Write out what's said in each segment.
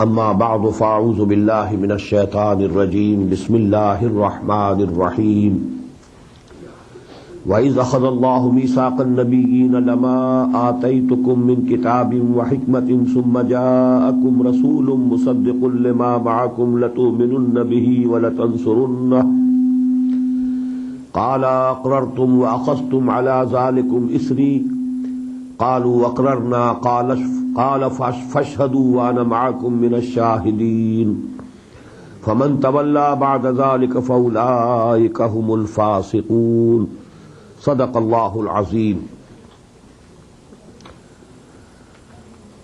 أما بعد فأعوذ بالله من الشيطان الرجيم بسم الله الرحمن الرحيم وإذ أخذ الله ميثاق النبيين لما آتيتكم من كتاب وحكمة ثم جاءكم رسول مصدق لما معكم لتؤمنن به ولتنصرنه قال أقررتم وأخذتم على ذلكم إصري قالوا أقررنا قال فاشهدوا وأنا معكم من الشاهدين فمن تولى بعد ذلك فأولئك هم الفاسقون صدق الله العظيم.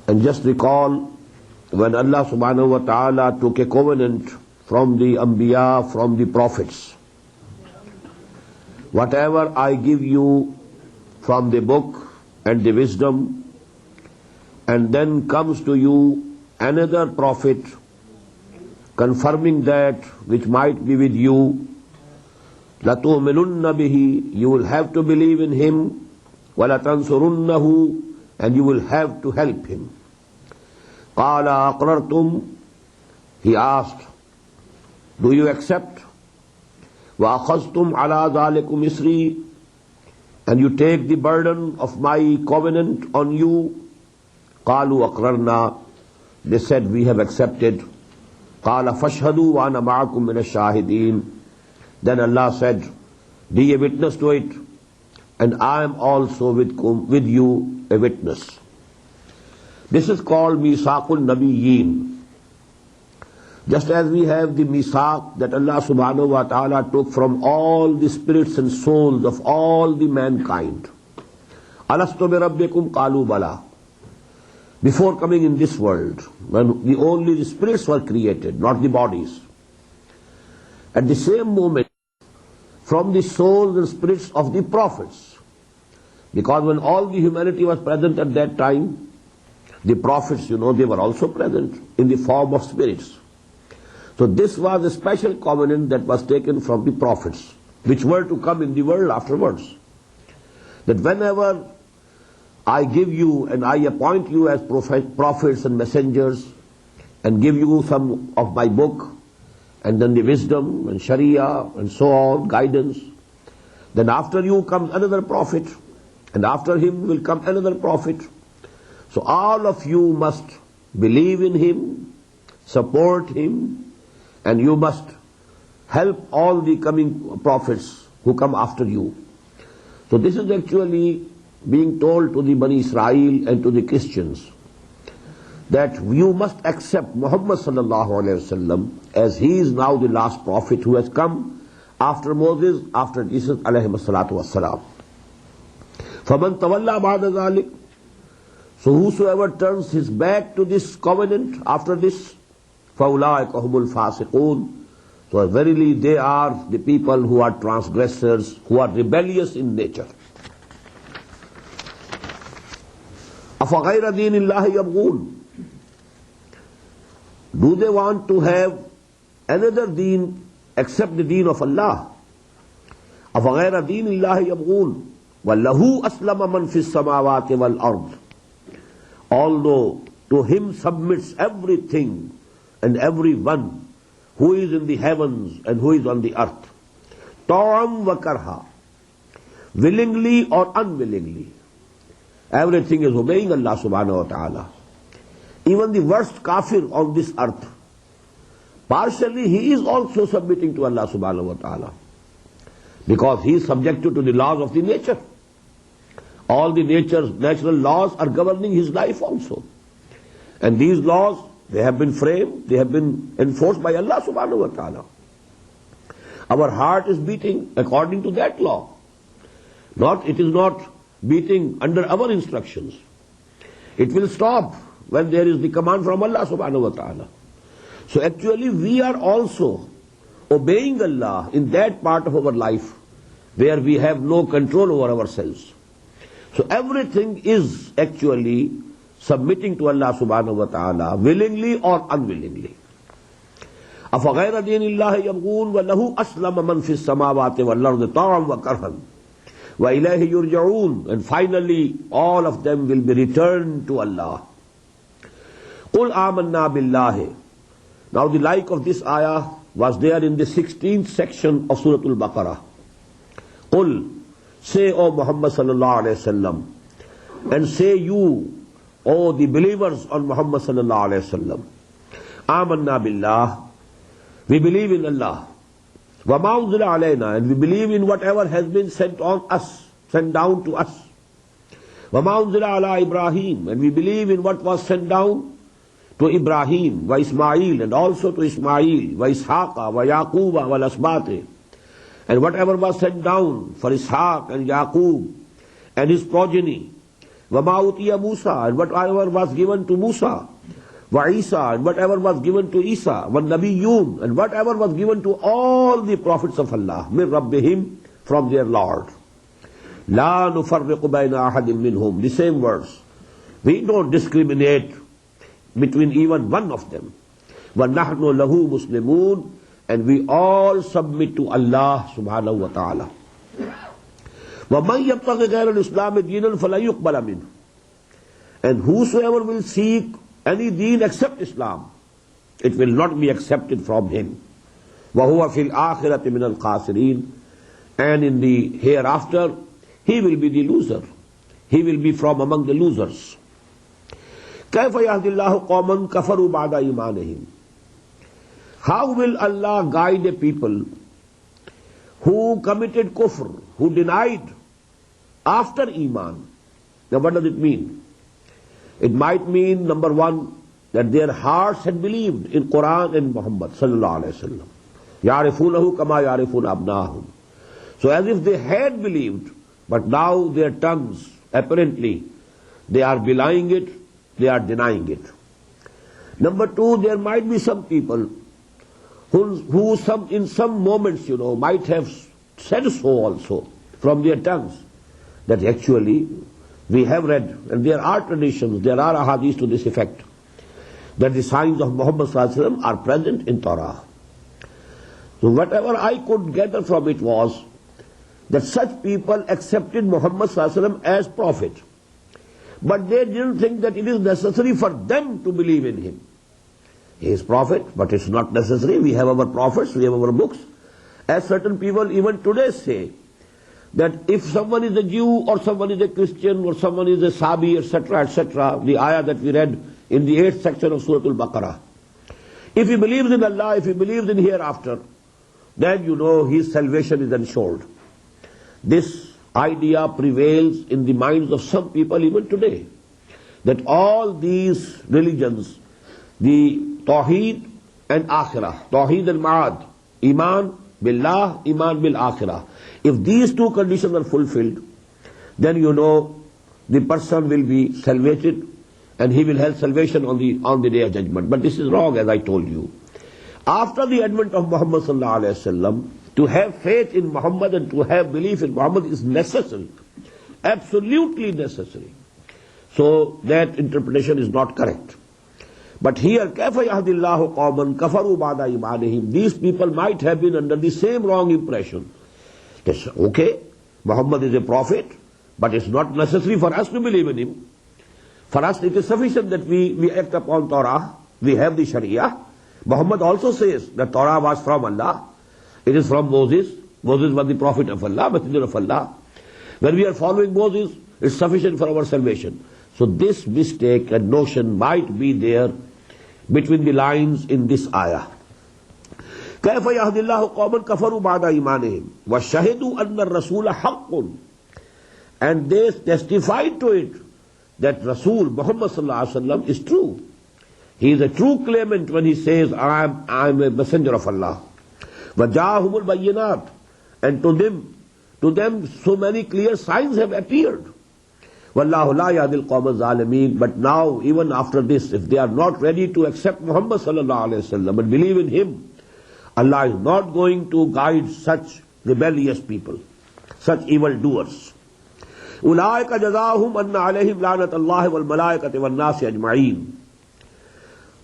And just recall when Allah subhanahu wa ta'ala took a covenant from the Anbiya, from the prophets, whatever I give you from the book and the wisdom, and then comes to you another prophet confirming that which might be with you, لَتُؤْمِنُنَّ بِهِ, you will have to believe in him, وَلَتَنْصُرُنَّهُ, and you will have to help him. قَالَ أَقْرَرْتُمْ, he asked, do you accept? وَأَخَذْتُمْ عَلَى ذَلِكُمْ إِصْرِي, and you take the burden of my covenant on you. قَالُوا أَقْرَرْنَا, they said, we have accepted. قَالَ فَاشْهَدُوا وَأَنَا مَعَكُمْ مِنَ الشَّاهِدِينَ, then Allah said, be a witness to it, and I am also with you a witness. This is called Misaqul Nabiyyin. Just as we have the Misaq that Allah subhanahu wa ta'ala took from all the spirits and souls of all the mankind. Alastu bi rabbikum qalu bala. Before coming in this world, when only the spirits were created, not the bodies. At the same moment, from the souls and spirits of the prophets, because when all the humanity was present at that time, the prophets, they were also present in the form of spirits. So this was a special covenant that was taken from the prophets, which were to come in the world afterwards. That whenever I give you and I appoint you as prophets and messengers, and give you some of my book, and then the wisdom and sharia and so on, guidance, then after you comes another prophet, and after him will come another prophet. So all of you must believe in him, support him, and you must help all the coming prophets who come after you. So this is actually being told to the Bani Israel and to the Christians, that you must accept Muhammad sallallahu alayhi wasallam as he is now the last prophet who has come after Moses, after Jesus alayhi salatu wassalam. فَمَنْ تَوَلَّى بَعْدَ ذَلِكَ, so whosoever turns his back to this covenant after this, فَأُولَٰئِكَ هُمُ الْفَاسِقُونَ, so verily they are the people who are transgressors, who are rebellious in nature. أَفَغَيْرَ دِينِ اللَّهِ يَبْغُونَ, do they want to have another deen except the deen of Allah? أَفَغَيْرَ دِينِ اللَّهِ يَبْغُونَ وَلَّهُ أَسْلَمَ مَنْ فِي السَّمَاوَاتِ وَالْأَرْضِ, although to him submits everything and everyone who is in the heavens and who is on the earth, طَوْعًا وَكَرْهًا, willingly or unwillingly, everything is obeying Allah subhanahu wa ta'ala. Even the worst kafir on this earth, partially he is also submitting to Allah subhanahu wa ta'ala, because he is subjected to the laws of the nature. All the natural laws are governing his life also. And these laws, they have been framed, they have been enforced by Allah subhanahu wa ta'ala. Our heart is beating according to that law. It is not beating under our instructions. It will stop when there is the command from Allah subhanahu wa ta'ala. So actually we are also obeying Allah in that part of our life where we have no control over ourselves. So everything is actually submitting to Allah subhanahu wa ta'ala, willingly or unwillingly. أَفَغَيْرَ دِينِ اللَّهِ يَبْغُونَ وَلَهُ أَسْلَمَ مَنْ فِي السَّمَاوَاتِ وَالْأَرْضِ طَوْعًا وَكَرْهًا وَإِلَيْهِ يُرْجَعُونَ, and finally all of them will be returned to Allah. Qul amanna billahi. Now the like of this ayah was there in the 16th section of Surah Al-Baqarah. Qul, say, O Muhammad sallallahu alayhi wasallam, and say you, O the believers on Muhammad sallallahu alayhi wasallam, amanna billah, we believe in Allah. Wa ma unzila alayna, and we believe in whatever has been sent on us, sent down to us. Wa ma unzila ala Ibrahim, and we believe in what was sent down to Ibrahim, wa Ismail, and also to Ismail, wa Ishaqa, wa Yaquba, wa Asbati, and whatever was sent down for Ishaq and Yaqub and his progeny, wa ma utiya Musa, and whatever was given to Musa, wa Isa, and whatever was given to Isa, wa Nabiyyun, and whatever was given to all the prophets of Allah, min Rabbihim, from their Lord. La nufarriqu bayna ahadin minhum, the same verse. We don't discriminate between even one of them. وَنَحْنُ لَهُ مُسْلِمُونَ, and we all submit to Allah subhanahu wa ta'ala. وَمَنْ يَبْتَغِ غَيْرَ الْإِسْلَامِ دِينًا فَلَا يُقْبَلَ مِنْهُ, and whosoever will seek any deen except Islam, it will not be accepted from him. وَهُوَ فِي الْآخِرَةِ مِنَ الْخَاسِرِينَ, and in the hereafter he will be the loser. He will be from among the losers. كيف يهدي الله قوما كفروا بعد إيمانهم. How will Allah guide a people who committed kufr, who denied after Iman? Now what does it mean? It might mean, number one, that their hearts had believed in Quran and Muhammad sallallahu alaihi wasallam. يعرفونه كما يعرفون أبناءهم. So as if they had believed, but now their tongues, apparently, they are belying it, they are denying it. Number two, there might be some people who in some moments, might have said so also from their tongues, that actually we have read, and there are traditions, there are ahadith to this effect, that the signs of Muhammad sallallahu alaihi wasallam are present in Torah. So whatever I could gather from it was that such people accepted Muhammad sallallahu alaihi wasallam as prophet. But they didn't think that it is necessary for them to believe in him. He is prophet, but it's not necessary. We have our prophets, we have our books. As certain people even today say, that if someone is a Jew or someone is a Christian or someone is a Sabi, etc., the ayah that we read in the 8th section of Surah Al-Baqarah, if he believes in Allah, if he believes in hereafter, then his salvation is ensured. This idea prevails in the minds of some people even today, that all these religions, the Tawheed and Akhirah, Tawheed and Ma'ad, Iman Billah, Iman Bil Akhirah, if these two conditions are fulfilled, then the person will be salvated and he will have salvation on the day of judgment. But this is wrong, as I told you. After the advent of Muhammad sallallahu alaihi wasallam, to have faith in Muhammad and to have belief in Muhammad is necessary, absolutely necessary. So that interpretation is not correct. But here, كَيْفَ يَهْدِي اللَّهُ قَوْمًا كَفَرُوا بَعْدَ إِيمَانِهِمْ, these people might have been under the same wrong impression. That's okay, Muhammad is a prophet, but it's not necessary for us to believe in him. For us it is sufficient that we act upon Torah, we have the Sharia. Muhammad also says that Torah was from Allah. It is from Moses. Moses was the prophet of Allah, messenger of Allah. When we are following Moses, it's sufficient for our salvation. So this mistake and notion might be there between the lines in this ayah. كيف يهدي الله قوما كفروا بعد إيمانهم وشهدوا أن الرسول حق, and they testified to it that Rasul Muhammad sallallahu alaihi wasallam is true. He is a true claimant when he says, I am a messenger of Allah. وَجَاءَهُمُ الْبَيِّنَاتِ, and to them so many clear signs have appeared. وَاللَّهُ لَا يَهْدِي الْقَوْمَ الظَّالِمِينَ, but now, even after this, if they are not ready to accept Muhammad sallallahu alaihi wasallam and believe in him, Allah is not going to guide such rebellious people, such evildoers. أُولَٰئِكَ جَزَاؤُهُمْ أَنَّ عَلَيْهِمْ لَعْنَةَ اللَّهِ وَالْمَلَائِكَةِ وَالنَّاسِ أَجْمَعِينَ.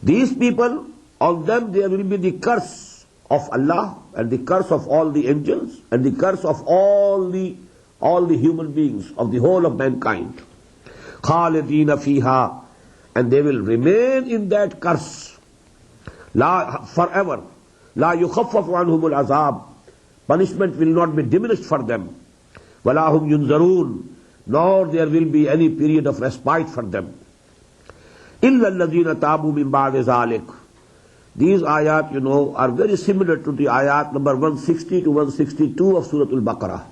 These people, on them there will be the curse of Allah and the curse of all the angels and the curse of all the human beings, of the whole of mankind. خَالِدِينَ فِيهَا, and they will remain in that curse forever. La yukhaffafu anhumul azab. Punishment will not be diminished for them. Wala hum yunzarun. Nor there will be any period of respite for them. Illa alladhina tabu min ba'di zalik. These ayat, are very similar to the ayat number 160 to 162 of Surah Al-Baqarah.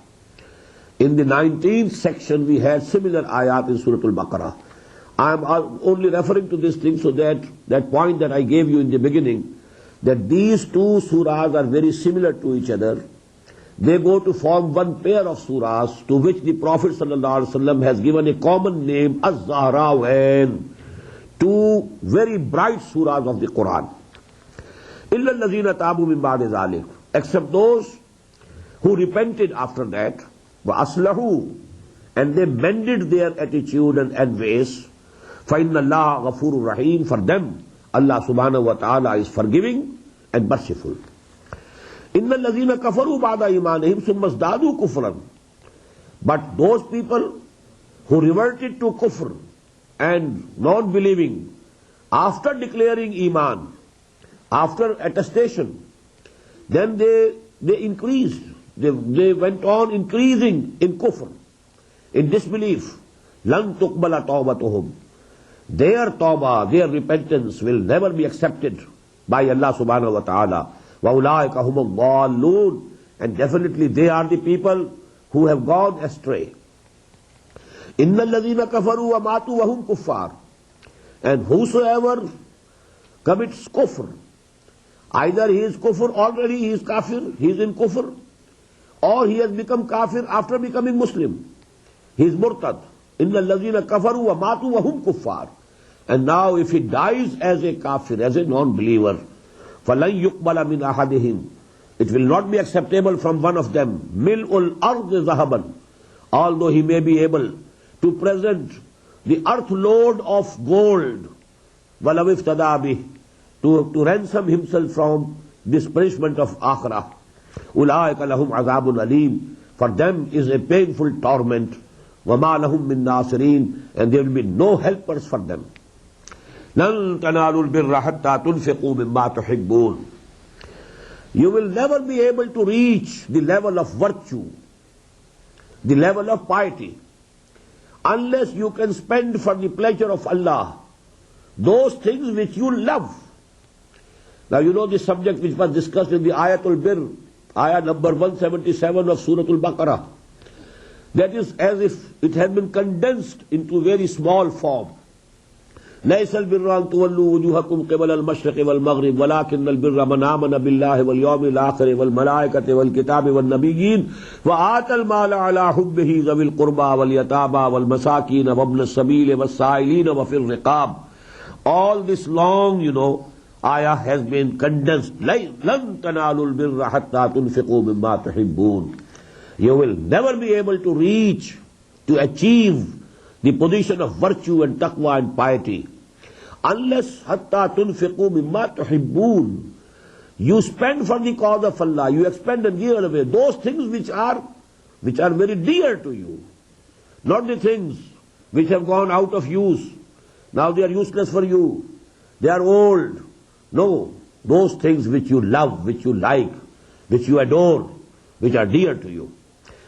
In the 19th section, we had similar ayat in Surah Al-Baqarah. I am only referring to this thing so that point that I gave you in the beginning, that these two surahs are very similar to each other. They go to form one pair of surahs to which the Prophet ﷺ has given a common name, Az-Zahrawain, two very bright surahs of the Quran. Illa allazina tabu min ba'di zalik, except those who repented after that, wa aslahu, and they mended their attitude and ways. Fa inna Allah ghafurur rahim, for them Allah subhanahu wa ta'ala is forgiving and merciful. Inna allazina kafaru ba'da imanihim summa zdadu kufran, but those people who reverted to kufr and non-believing after declaring iman, after attestation, then they increased. They went on increasing in kufr, in disbelief. Lan tuqbala tawbatuhum. Their tawbah, their repentance will never be accepted by Allah subhanahu wa ta'ala. Wa ulaika humud dallun. And definitely they are the people who have gone astray. Innal ladhina kafaru wa matu wa hum kuffar. And whosoever commits kufr, either he is kufr already, he is kafir, he is in kufr, or he has become kafir after becoming Muslim. He is murtad. Innal ladhina kafaru wa matu wa hum kuffar. And now if he dies as a kafir, as a non-believer, فَلَنْ يُقْبَلَ مِنْ أَحَدِهِمْ, it will not be acceptable from one of them. مِلْءُ الْأَرْضِ ذَهَبًا, although he may be able to present the earth load of gold, وَلَوْ افْتَدَى بِهِ, to ransom himself from this punishment of akhirah. أُولَٰئِكَ لَهُمْ عَذَابٌ أَلِيمٌ, for them is a painful torment. وَمَا لَهُمْ مِن نَاصِرِينَ, and there will be no helpers for them. لَن تَنَالُوا الْبِرَّ حَتَّى تُنْفِقُوا مِمَّا تُحِبُّونَ. You will never be able to reach the level of virtue, the level of piety, unless you can spend for the pleasure of Allah those things which you love. Now you know the subject which was discussed in the Ayatul Bir, ayah number 177 of Surah Al-Baqarah. That is as if it has been condensed into very small form. ليس البر أن تولوا وجوهكم قبل المشرق والمغرب ولكن البر من آمن بالله واليوم الآخر والملائكة والكتاب والنبيين وآتى المال على حبه ذوي القربى واليتامى والمساكين وابن السبيل والسائلين وفي الرقاب. All this long, ayah has been condensed. لن تنالوا البر حتى تنفقوا مما تحبون. You will never be able to reach, to achieve the position of virtue and taqwa and piety, unless hatta tunfiqu mimma tuhibbun, you spend for the cause of Allah, you expend and give away those things which are very dear to you, not the things which have gone out of use. Now they are useless for you, they are old. No, those things which you love, which you like, which you adore, which are dear to you.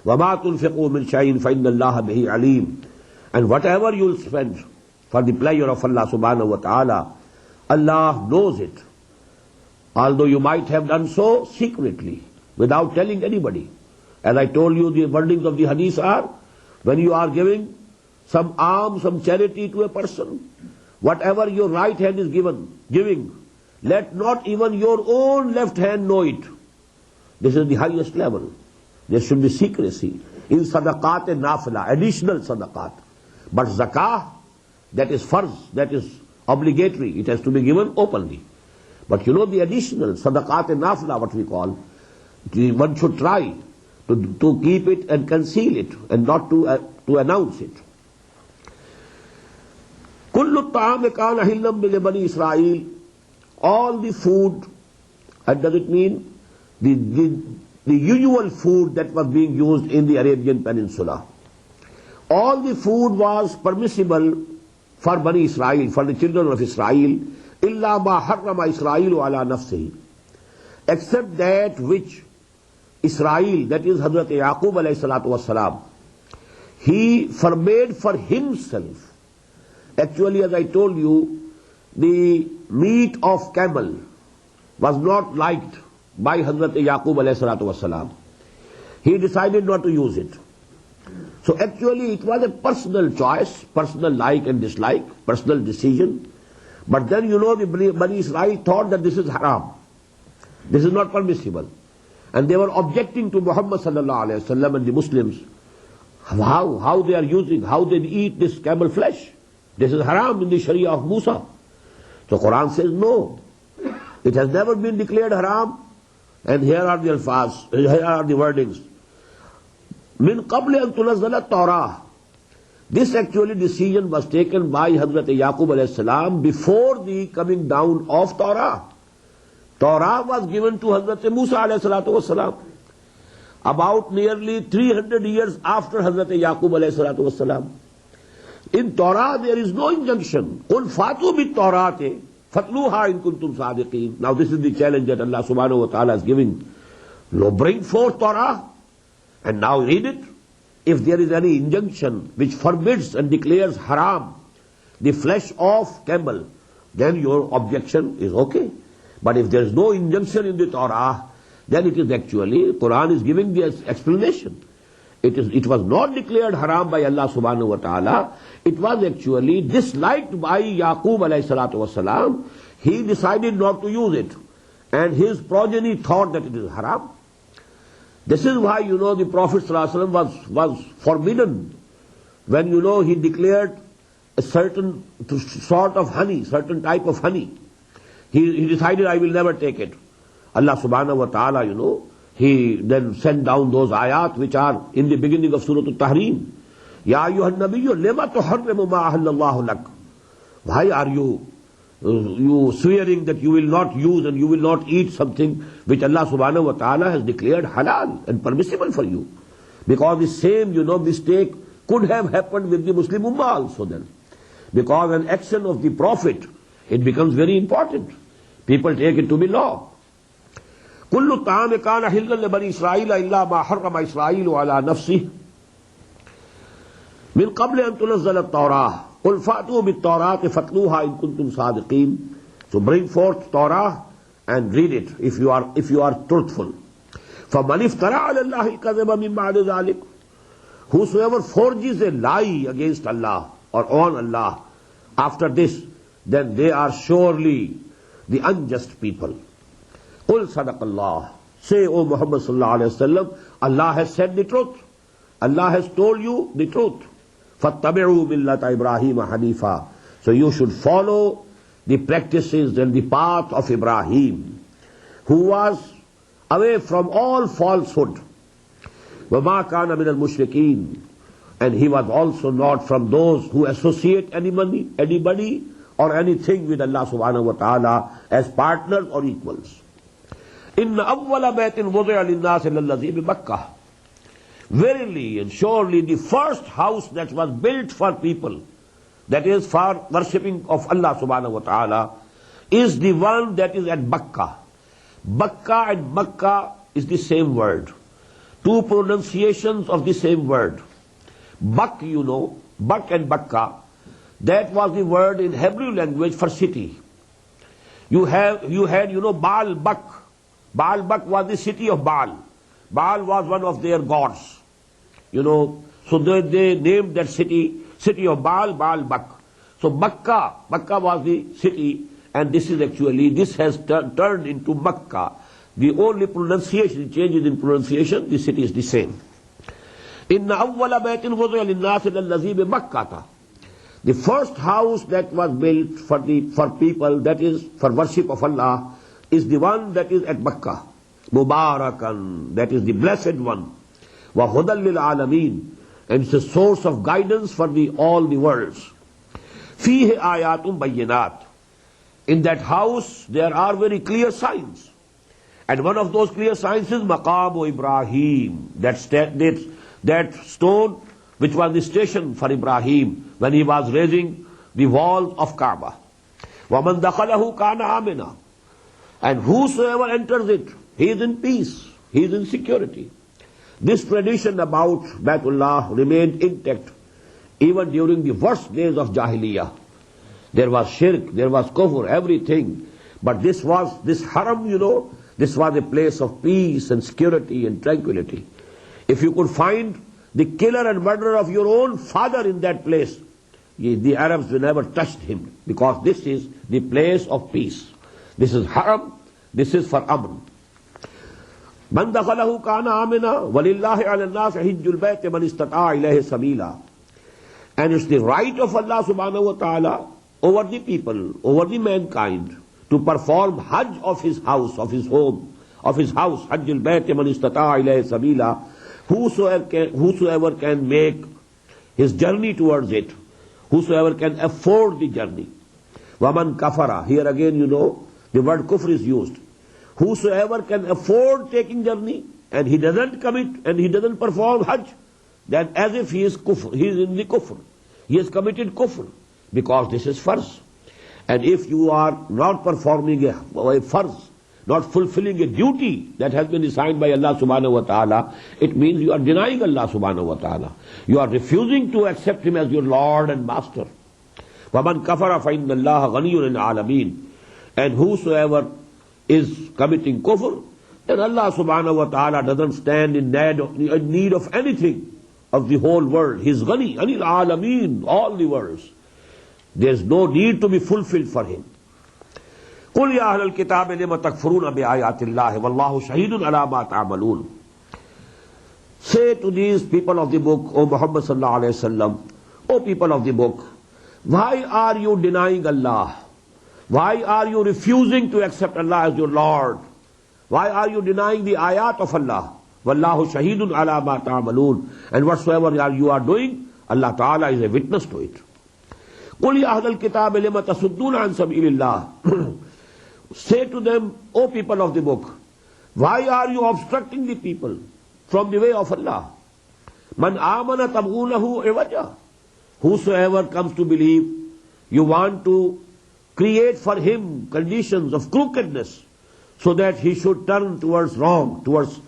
وَمَا تُنْفِقُوا مِنْ شَيْءٍ فَإِنَّ اللَّهَ بِهِ عَلِيمٌ. And whatever you will spend for the pleasure of Allah subhanahu wa ta'ala, Allah knows it. Although you might have done so secretly, without telling anybody. As I told you, the wordings of the hadith are, when you are giving some alms, some charity to a person, whatever your right hand is giving, let not even your own left hand know it. This is the highest level. There should be secrecy in sadaqat and nafila, additional sadaqat. But zakah, that is farz, that is obligatory, it has to be given openly. But the additional sadaqat and nafila, what we call, one should try to keep it and conceal it and not to announce it. Kullu ta'am kana hillam li bani Israel. All the food, and does it mean the usual food that was being used in the Arabian Peninsula? All the food was permissible for Bani Israel, for the children of Israel, illa ma harrama Israelu ala nafsihi, except that which Israel, that is Hazrat Yaqub alayhi salatu wassalam, he forbade for himself. Actually, as I told you, the meat of camel was not liked by Hazrat Yaqub alayhi salatu wassalam. He decided not to use it. So actually it was a personal choice, personal like and dislike, personal decision. But then the Bani Israel thought that this is haram. This is not permissible. And they were objecting to Muhammad sallallahu alayhi wa sallam and the Muslims. How they are using, how they eat this camel flesh. This is haram in the Sharia of Musa. So Quran says no. It has never been declared haram. And here are the alfaz, here are the wordings. Min qabli an tunazzala Torah. This actually decision was taken by Hazrat Yaqub alayhi salam before the coming down of Torah. Torah was given to Hazrat Musa alayhi salatu wasalam about nearly 300 years after Hazrat Yaqub alayhi salatu wasalam. In Torah there is no injunction. Qul fatu bit Torate fatluha in kuntum sadiqeen. Now this is the challenge that Allah subhanahu wa ta'ala is giving. Bring forth Torah and now read it. If there is any injunction which forbids and declares haram the flesh of camel, then your objection is okay. But if there is no injunction in the Torah, then it is actually, Quran is giving the explanation. It was not declared haram by Allah subhanahu wa ta'ala. It was actually disliked by Yaqub alayhi salatu wasalam. He decided not to use it. And his progeny thought that it is haram. This is why, the Prophet sallallahu alaihi wasallam was forbidden when, he declared a certain sort of honey, certain type of honey. He decided, I will never take it. Allah subhanahu wa ta'ala, he then sent down those ayat which are in the beginning of Surah Al-Tahrim. Ya ayyuhan nabiyyu lima tuharrimu ma ahallallahu lak. Why are you swearing that you will not use and you will not eat something which Allah subhanahu wa ta'ala has declared halal and permissible for you? Because the same, mistake could have happened with the Muslim Ummah also then. Because an action of the Prophet, it becomes very important. People take it to be law. كل الطعام كان حلا لبني إسرائيل إلا ما حرم إسرائيل على نفسه من قبل أن تنزل التوراة قل فأتوا بالتوراة فاتلوها إن كنتم صادقين. So bring forth Torah and read it if you are truthful. فمن افترى على الله الكذب من بعد ذلك. Whosoever forges a lie against Allah or on Allah after this, then they are surely the unjust people. Qul sadaqallah. Say, O Muhammad sallallahu alayhi wa sallam, Allah has said the truth. Allah has told you the truth. فَاتَّبِعُوا مِلَّةَ إِبْرَاهِيمَ حَنِيفًا. So you should follow the practices and the path of Ibrahim, who was away from all falsehood. وَمَا كَانَ مِنَ الْمُشْرِكِينَ. And he was also not from those who associate anybody or anything with Allah subhanahu wa ta'ala as partners or equals. إِنَّ أَوَّلَ بَيْتٍ وُضِعَ لِلنَّاسِ لَلَّذِي بِبَكَّةِ. Verily and surely the first house that was built for people, that is for worshipping of Allah subhanahu wa ta'ala, is the one that is at Bakkah. Bakkah and Makkah is the same word. Two pronunciations of the same word. Bak, Bak and Bakkah, that was the word in Hebrew language for city. You had, Baal Bak. Baal Bak was the city of Baal. Baal was one of their gods. So they named that city of Baal, Baal Bak. So Makkah was the city, and this has turned into Makkah. The only pronunciation, changes in pronunciation, the city is the same. Inna awwala baytin wudi'a lin-nasi lallazi bi Makkah. The first house that was built for people, that is for worship of Allah, is the one that is at Makkah. Mubarakan, that is the blessed one. Wa hudan lil alameen, and it's a source of guidance for all the worlds. Fihi ayatum bayyinat. In that house there are very clear signs. And one of those clear signs is Maqam Ibrahim, that stone which was the station for Ibrahim when he was raising the walls of Kaaba. وَمَنْ دَخَلَهُ كَانَ آمِنًا. And whosoever enters it, he is in peace, he is in security. This tradition about Baitullah remained intact even during the worst days of Jahiliyyah. There was shirk, there was kufr, everything. But this haram, this was a place of peace and security and tranquility. If you could find the killer and murderer of your own father in that place, the Arabs will never touch him, because this is the place of peace. This is haram, this is for amn. Man dakhalahu kana amina walillahi ala an-nas hajjul bayt man istata'a ilayhi sabila. And it's the right of Allah subhanahu wa ta'ala over the people, over the mankind, to perform hajj of his house, of his home, of his house. Hajjul bayt man istata'a ilayhi sabila. Whosoever can make his journey towards it, whosoever can afford the journey. Waman kafara, here again the word kufr is used. Whosoever can afford taking journey and he doesn't commit and he doesn't perform hajj, then as if he is kufr, he is in the kufr. He has committed kufr, because this is farz. And if you are not performing a farz, not fulfilling a duty that has been assigned by Allah subhanahu wa ta'ala, it means you are denying Allah subhanahu wa ta'ala. You are refusing to accept Him as your Lord and Master. وَمَنْ كَفَرَ فَإِنَّ اللَّهَ غَنِيٌّ الْعَالَمِينَ. And whosoever is committing kufr, then Allah subhanahu wa ta'ala doesn't stand in need of anything of the whole world. He is ghani, anil alameen, all the worlds. There is no need to be fulfilled for Him. قُلْ يَا أَهْلَ الْكِتَابِ لِمَ تَكْفُرُونَ بِآيَاتِ اللَّهِ وَاللَّهُ شَهِيدٌ عَلَى مَا تَعْمَلُونَ. Say to these people of the book, O Muhammad sallallahu alayhi wa sallam, O people of the book, why are you denying Allah? Why are you refusing to accept Allah as your Lord? Why are you denying the ayat of Allah? وَاللَّهُ شَهِيدٌ عَلَى مَا تَعْمَلُونَ. And whatsoever you are doing, Allah Ta'ala is a witness to it. قُلْ يَا أَهْلَ الْكِتَابِ لِمَ تَصُدُّونَ عَنْ سَبِيلِ اللَّهِ. Say to them, O people of the book, why are you obstructing the people from the way of Allah? Man amana tabghunahu iwaja. Whosoever comes to believe, you want to create for him conditions of crookedness, so that he should turn towards wrong, towards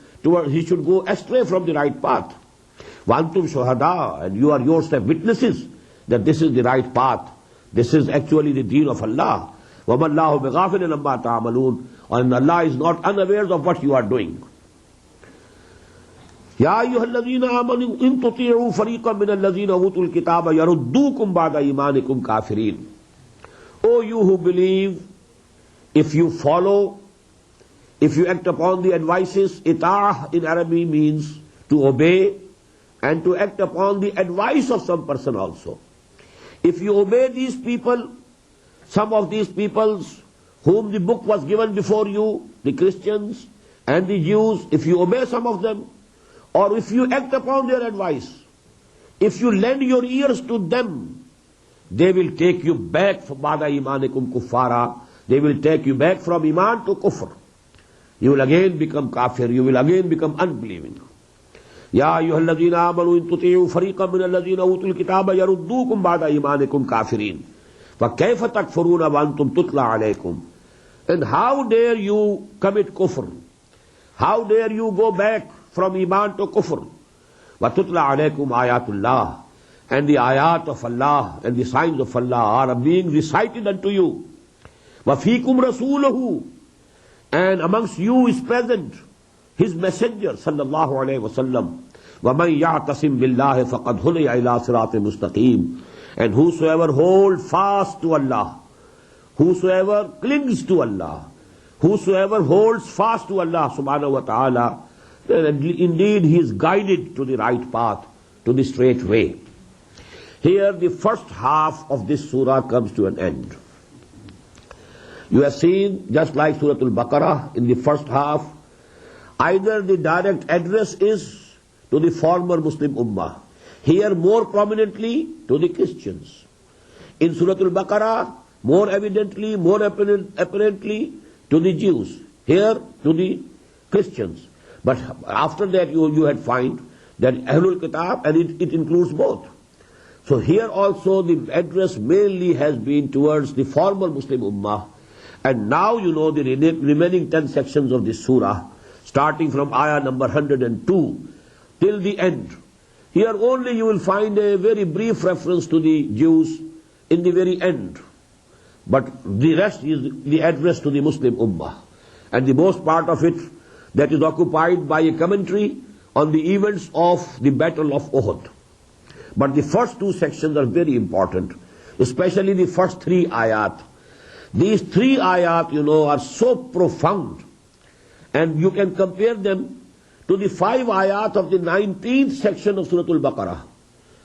he should go astray from the right path. Wantum shuhada, and you are yourself witnesses that this is the right path. This is actually the deen of Allah. وَمَا اللَّهُ بِغَافِلٍ عَمَّا تَعْمَلُونَ. And Allah is not unaware of what you are doing. يَا أَيُّهَا الَّذِينَ آمَنُوا إِن تُطِيعُوا فَرِيقًا مِّنَ الَّذِينَ أُوتُوا الْكِتَابَ يَرُدُّوكُمْ بَعْدَ إِيمَانِكُمْ كَافِرِينَ. O you who believe, if you follow, if you act upon the advices, ita'ah in Arabic means to obey and to act upon the advice of some person also. If you obey these people, some of these peoples whom the book was given before you, the Christians and the Jews, if you obey some of them, or if you act upon their advice, if you lend your ears to them, they will take you back from ba'da imanikum kuffara. They will take you back from iman to kufr. You will again become kafir, you will again become unbelieving. Ya ayyuhalladhina amanu in tuti'u fariqan min alladhina utul kitaba yaruddukum ba'da imanikum kafirin. وَكَيْفَ تَكْفُرُونَ وَأَنْتُمْ تُتْلَى عَلَيْكُمْ. And how dare you commit kufr? How dare you go back from iman to kufr? وَتُتْلَى عَلَيْكُمْ آيَاتُ اللَّهِ. And the ayat of Allah and the signs of Allah are being recited unto you. وَفِيكُمْ رَسُولُهُ. And amongst you is present His messenger sallallahu alayhi wa sallam. وَمَنْ يَعْتَصِمْ بِاللَّهِ فَقَدْ هُدِيَ إِلَى صِرَاطٍ مُسْتَقِيمٍ. And whosoever holds fast to Allah, whosoever clings to Allah, whosoever holds fast to Allah subhanahu wa ta'ala, then indeed he is guided to the right path, to the straight way. Here the first half of this surah comes to an end. You have seen, just like Surah Al-Baqarah, in the first half, either the direct address is to the former Muslim Ummah, here more prominently to the Christians. In Surah Al-Baqarah, more evidently, more apparently to the Jews. Here to the Christians. But after that you had find that Ahlul Kitab, and it includes both. So here also the address mainly has been towards the former Muslim Ummah. And now you know the remaining 10 sections of this surah, starting from ayah number 102 till the end. Here only you will find a very brief reference to the Jews in the very end. But the rest is the address to the Muslim Ummah. And the most part of it that is occupied by a commentary on the events of the Battle of Uhud. But the first 2 sections are very important, especially the first 3 ayat. These 3 ayat, you know, are so profound, and you can compare them to the 5 ayat of the 19th section of Surah Al-Baqarah.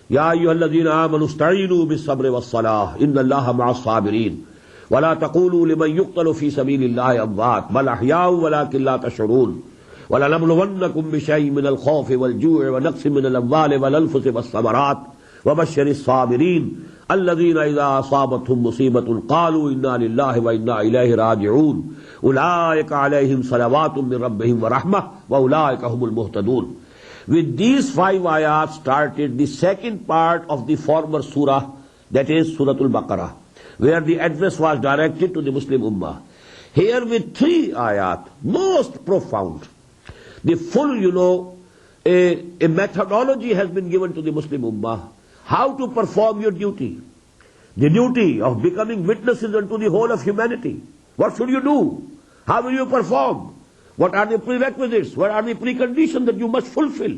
Ya ayyuhalladhina amanu ista'inu bis-sabri was-salah, inna Allaha ma'as-sabirin. ولا تقولوا لمن يقتل في سبيل الله أموات بل أحياء ولكن لا تشعرون ولنبلونكم بشيء من الخوف والجوع ونقص من الأموال والأنفس والثمرات وبشر الصابرين الذين إذا أصابتهم مصيبة قالوا إنا لله وإنا إليه راجعون أولئك عليهم صلوات من ربهم ورحمة وأولئك هم المهتدون. With these 5 ayats started the second part of the former surah, that is Surah Al-Baqarah, where the address was directed to the Muslim Ummah. Here with 3 ayat, most profound. The full, you know, a methodology has been given to the Muslim Ummah. How to perform your duty. The duty of becoming witnesses unto the whole of humanity. What should you do? How will you perform? What are the prerequisites? What are the preconditions that you must fulfill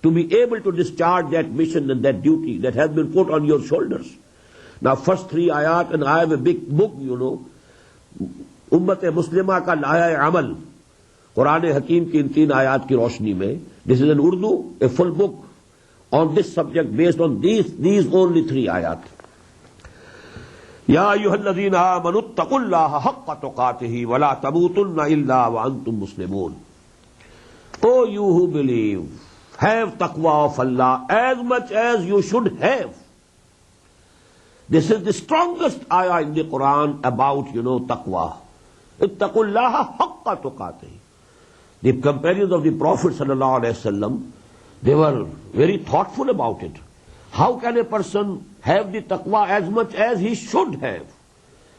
to be able to discharge that mission and that duty that has been put on your shoulders? Now first 3 ayat, and I have a big book, you know, Ummat-e-Muslimah ka Laya-e-Amal, Quran-e-Hakim ki in 3 ayat ki roshni mein. This is in Urdu, a full book on this subject based on these only 3 ayat. Ya ayyuhalladhina amanu ittaqullaha haqqa tuqatihi wa la tamutunna illa wa antum muslimun. O you who believe, have taqwa of Allah as much as you should have. This is the strongest ayah in the Quran about, you know, taqwa. Ittaqullaha haqqa tuqatihi. The companions of the Prophet sallallahu alaihi wasallam, they were very thoughtful about it. How can a person have the taqwa as much as he should have?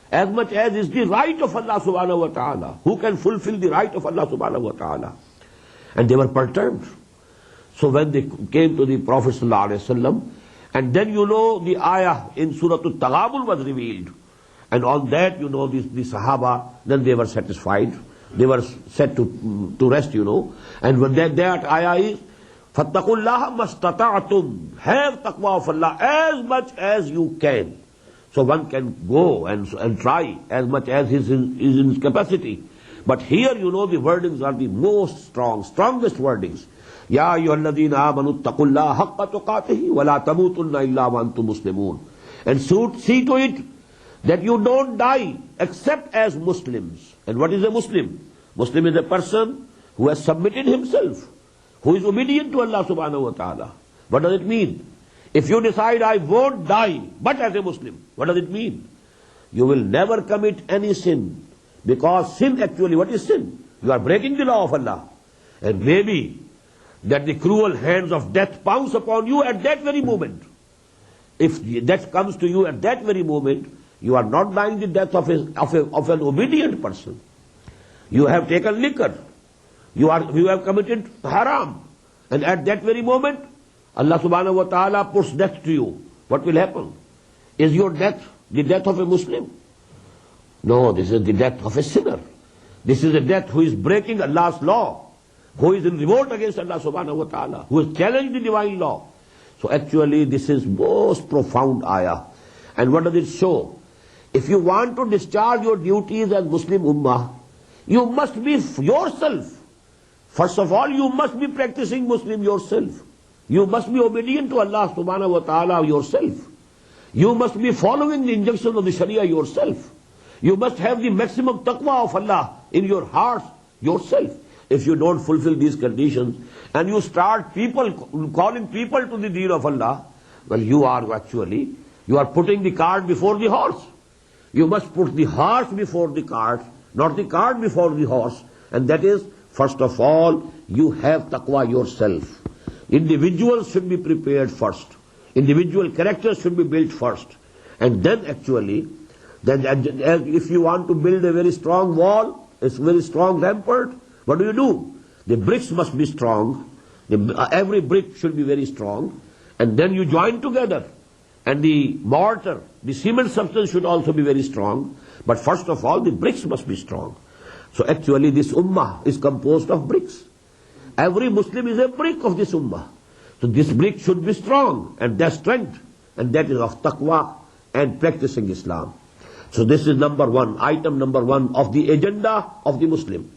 As much as is the right of Allah subhanahu wa ta'ala. Who can fulfill the right of Allah subhanahu wa ta'ala? And they were perturbed. So when they came to the Prophet sallallahu alaihi wasallam, and then you know the ayah in Surah Al-Taghabun was revealed. And on that, you know, the Sahaba, then they were satisfied. They were set to rest, you know. And when that ayah is, فَاتَّقُوا اللَّهَ مَسْتَطَعْتُمْ. Have taqwa of Allah as much as you can. So one can go and try as much as is in his capacity. But here, you know, the wordings are the most strongest wordings. Ya ayyuhalladhina amanu ittaqullaha haqqa tuqatihi wa la tamutunna illa wa antum muslimun. And see to it that you don't die except as Muslims. And what is a Muslim? Muslim is a person who has submitted himself, who is obedient to Allah subhanahu wa ta'ala. What does it mean? If you decide I won't die, but as a Muslim, what does it mean? You will never commit any sin. Because sin actually, what is sin? You are breaking the law of Allah. And maybe that the cruel hands of death pounce upon you at that very moment. If death comes to you at that very moment, you are not dying the death of an obedient person. You have taken liquor. You have committed haram. And at that very moment, Allah subhanahu wa ta'ala puts death to you. What will happen? Is your death the death of a Muslim? No, this is the death of a sinner. This is a death who is breaking Allah's law, who is in revolt against Allah subhanahu wa ta'ala, who has challenged the divine law. So actually this is most profound ayah. And what does it show? If you want to discharge your duties as Muslim Ummah, you must be yourself. First of all, you must be practicing Muslim yourself. You must be obedient to Allah subhanahu wa ta'ala yourself. You must be following the injunctions of the Sharia yourself. You must have the maximum taqwa of Allah in your heart yourself. If you don't fulfill these conditions and you start calling people to the deen of Allah, well, you are putting the cart before the horse. You must put the horse before the cart, not the cart before the horse. And that is, first of all, you have taqwa yourself. Individuals should be prepared first. Individual characters should be built first. And then actually, then if you want to build a very strong wall, a very strong rampart, what do? The bricks must be strong. Every brick should be very strong. And then you join together. And the mortar, the cement substance should also be very strong. But first of all, the bricks must be strong. So actually this ummah is composed of bricks. Every Muslim is a brick of this ummah. So this brick should be strong, and that strength, and that is of taqwa and practicing Islam. So this is number one, item number one of the agenda of the Muslim.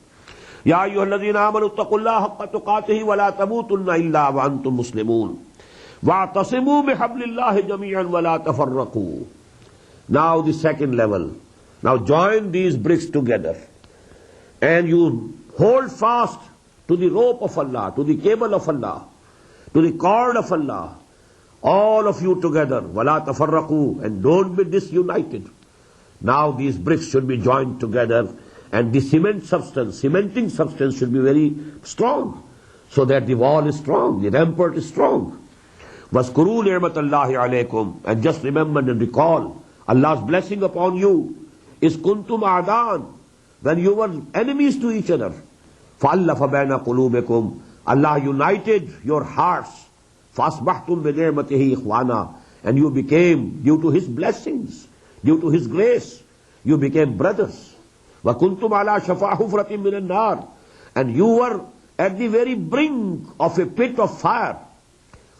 Ya ayyuhalladhina amanu taqullaha haqqa tuqatihi wa la tamutunna illa wa antum muslimun. Wa'tasimu bihablillahi jami'an wa la tafarraqu. Now the second level. Now join these bricks together. And you hold fast to the rope of Allah, to the cable of Allah, to the cord of Allah. All of you together. وَلَا تَفَرَّقُوا. And don't be disunited. Now these bricks should be joined together, and the cementing substance should be very strong, so that the wall is strong, the rampart is strong. وَاذْكُرُوا نِعْمَةَ اللَّهِ عَلَيْكُمْ. And just remember and recall Allah's blessing upon you. is kuntum a'dan, when you were enemies to each other. فَأَلَّفَ بَيْنَ قُلُوبِكُمْ. Allah united your hearts. فَأَصْبَحْتُمْ بِنِعْمَتِهِ إِخْوَانًا. And you became, due to His blessings, due to His grace, you became brothers. وَكُنْتُمْ عَلَى شَفَا حُفْرَةٍ مِّنَ النَّارِ. And you were at the very brink of a pit of fire.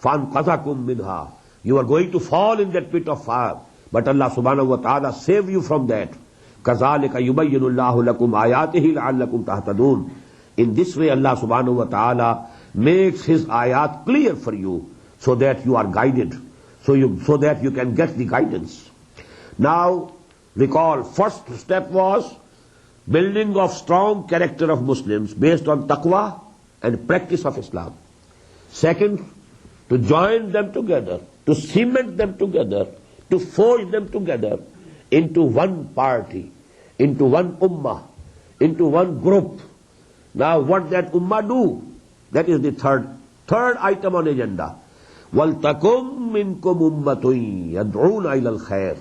فَأَنْقَذَكُمْ مِنْهَا. You are going to fall in that pit of fire. But Allah subhanahu wa ta'ala saved you from that. كَذَلِكَ يُبَيِّنُ اللَّهُ لَكُمْ آيَاتِهِ لَعَلَّكُمْ تَهْتَدُونَ. In this way Allah subhanahu wa ta'ala makes His ayat clear for you, so that you are guided, so that you can get the guidance. Now recall, first step was building of strong character of Muslims based on taqwa and practice of Islam. Second, to join them together, to cement them together, to forge them together into one party, into one ummah, into one group. Now what that ummah do? That is the third item on agenda. وَلْتَكُمْ مِنْكُمْ أُمَّةٌ يَدْعُونَ إِلَى الْخَيْرِ.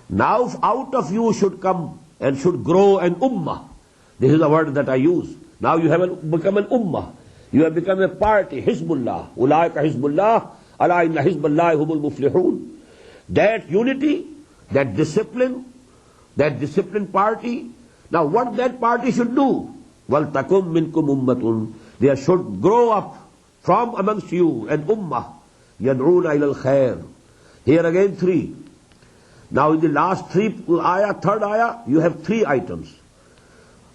Now out of you should come and should grow an ummah. This is the word that I use. Now you have become an ummah. You have become a party, Hizbullah. أُولَٰئِكَ Hizbullah, أَلَا إِنَّ حِزْبَ اللَّهِ هُمُ الْمُفْلِحُونَ. That unity, that disciplined party. Now what that party should do? وَلْتَكُمْ مِنْكُمْ أُمَّةٌ. There should grow up from amongst you an ummah. يَدْعُونَ إِلَى الْخَيْرِ. Here again three. Now in the last third ayah, you have three items.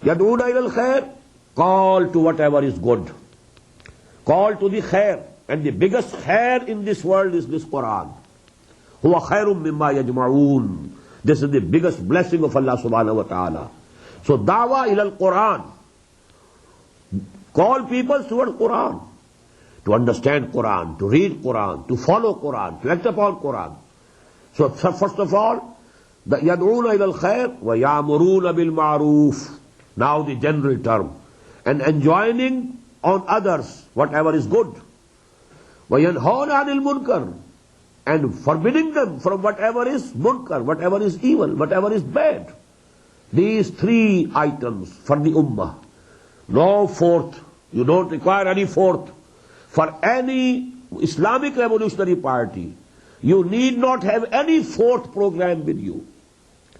يَدْعُونَ إِلَى الْخَيْرِ. Call to whatever is good. Call to the khair. And the biggest khair in this world is this Quran. هُوَ خَيْرٌ مِمَّا يَجْمَعُونَ. This is the biggest blessing of Allah subhanahu wa ta'ala. So da'wah ila al-Quran. Call people towards Quran, to understand Quran, to read Quran, to follow Quran, to act upon Quran. So first of all, the يَدْعُونَ إِلَى الْخَيْرِ وَيَعْمُرُونَ بِالْمَعْرُوفِ. Now the general term. And enjoining on others whatever is good. وَيَنْهَوْنَ عَنِ الْمُنْكَرِ. And forbidding them from whatever is munkar, whatever is evil, whatever is bad. These three items for the ummah. No fourth. You don't require any fourth. For any Islamic revolutionary party, you need not have any fourth program with you.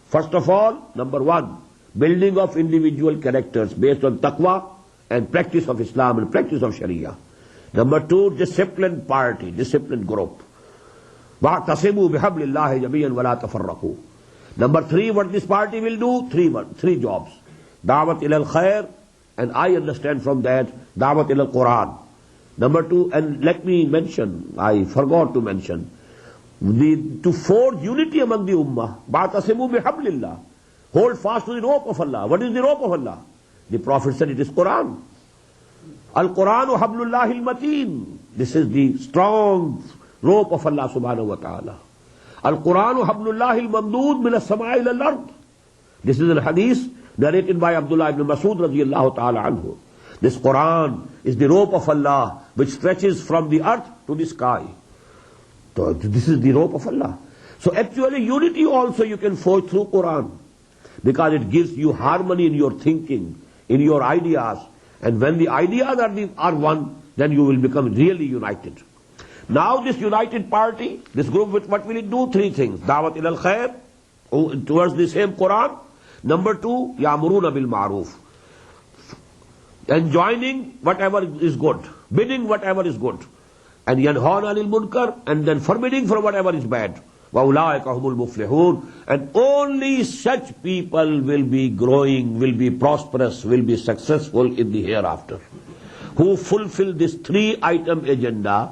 First of all, number one, building of individual characters based on taqwa and practice of Islam and practice of Sharia. Number two, disciplined party, disciplined group. وَاعْتَصِمُوا بِحَبْلِ اللَّهِ جَمِيعًا وَلَا تَفَرَّقُوا. Number three, what this party will do? Three jobs. Da'wat ila al-khair, and I understand from that, da'wat ila al-Quran. Number two, and let me mention, I forgot to mention, to forge unity among the ummah. وَاعْتَصِمُوا بِحَبْلِ اللَّهِ. Hold fast to the rope of Allah. What is the rope of Allah? The Prophet said it is Quran. Al-Quranu hablullahi al-mateen. This is the strong rope of Allah subhanahu wa ta'ala. Al-Quranu hablullahi al-mamdood min as-sama'i ila al-ard. This is a hadith narrated by Abdullah ibn Mas'ud radiyallahu ta'ala anhu. This Quran is the rope of Allah which stretches from the earth to the sky. So this is the rope of Allah. So actually unity also you can forge through Quran, because it gives you harmony in your thinking, in your ideas. And when the ideas are one, then you will become really united. Now this united party, this group, what will it do? Three things. Dawat ilal khair, towards the same Quran. Number two, ya'muruna bil ma'ruf, enjoining whatever is good, bidding whatever is good, and yanhauna anil munkar, and then forbidding from whatever is bad. Wa ulaika humul muflihun, and only such people will be growing, will be prosperous, will be successful in the hereafter, who fulfill this three-item agenda.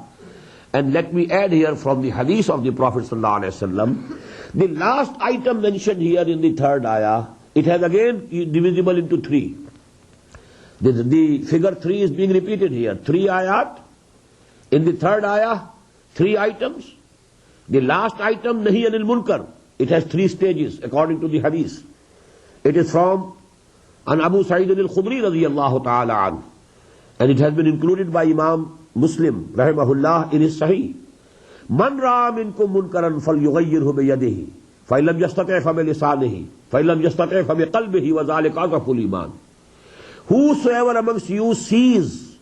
And let me add here from the hadith of the Prophet sallallahu alaihi wasallam, the last item mentioned here in the third ayah, it has again divisible into three. The figure 3 is being repeated here. 3 ayat. In the third ayah, 3 items. The last item, nahi anil munkar, it has 3 stages according to the hadith. It is from an Abu Sa'id al-Khudri radiyallahu ta'ala an, and it has been included by Imam Muslim rahimahullah in his Sahih. Man ra'a minkum munkaran falyughayyirhu biyadihi, fa in lam yastati' fa bilisanihi, fa in lam yastati' fa biqalbihi, wa dhalika adhaful iman. Whosoever amongst you sees